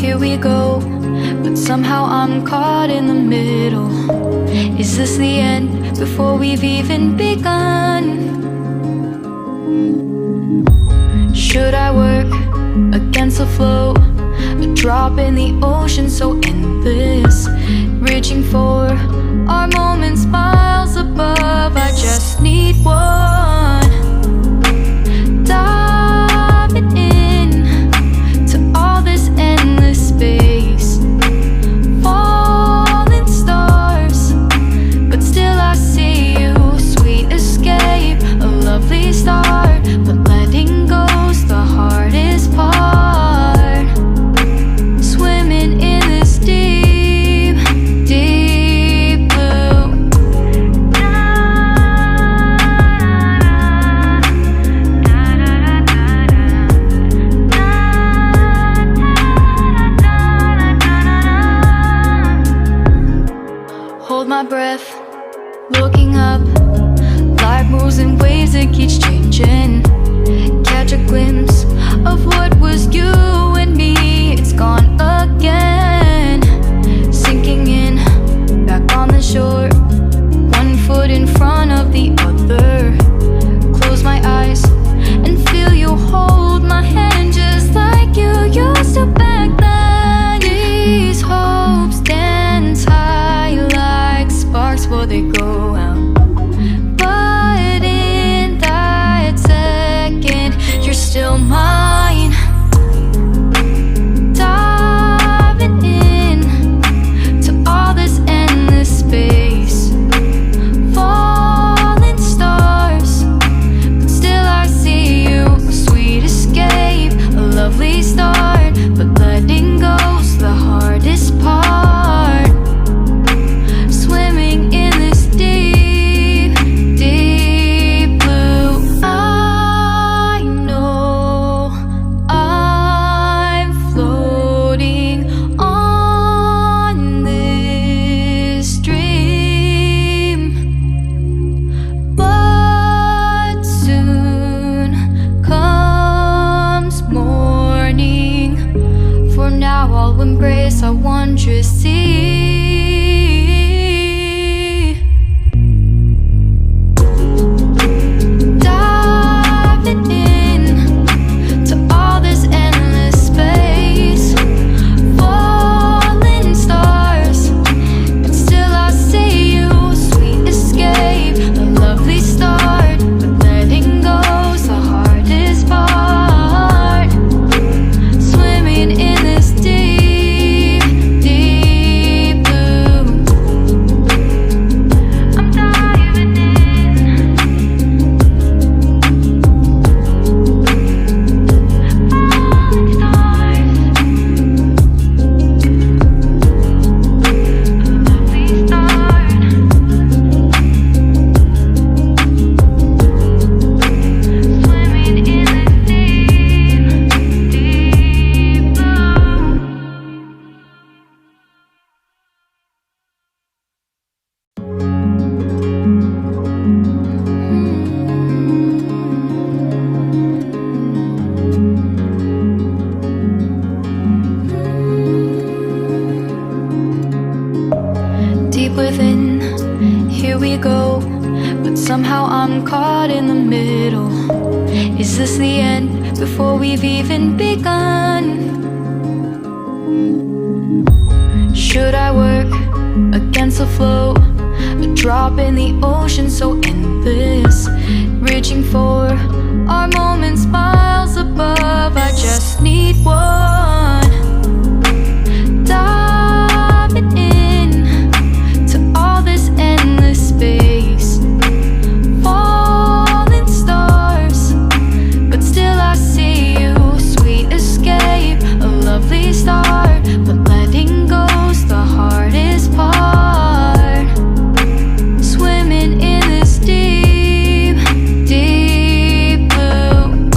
here we go, but somehow I'm caught in the middle. Is this the end before we've even begun? Should I work against the flow? A drop in the ocean so endless, reaching for our moments miles above. I just need one, diving in to all this endless space, falling stars, but still I see you. Sweet escape, a lovely start, but letting go's the hardest part. Swimming in this deep, deep blue. Hold my breath, looking up. Life moves in waves that keeps changing. Catch a glimpse of what was you and me. It's gone again, sinking in, back on the shore. One foot in front of the other. Close my eyes and feel you hold my hand just like you used to back then. These hopes dance high like sparks before they go out. But in that second, you're still mine. Diving in to all this endless space, falling stars, but still I see you. A sweet escape, a lovely start, but letting go's the hardest part. Swimming in this deep, deep blue. I know I'm floating on this dream, but soon comes morning. For now I'll embrace our wondrous sea. Diving in to all this endless space, falling stars, but still I see you. Sweet escape, a lovely start, but letting go's the hardest part. Swimming in this deep, deep blue. I'm diving in, falling stars, lovely start. Swimming in this deep, deep blue. Deep within, here we go, but somehow I'm caught in the middle. Is this the end before we've even begun? Should I work against the flow? A drop in the ocean so endless, reaching for our moments miles above. I just need one, diving in to all this endless space, falling stars, but still I see you. Sweet escape, a lovely start, but letting go's the hardest part. Swimming in this deep, deep blue.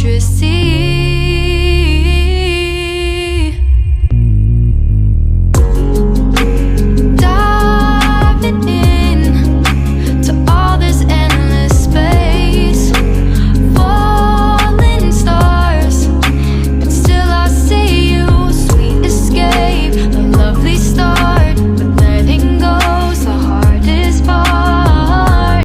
fortress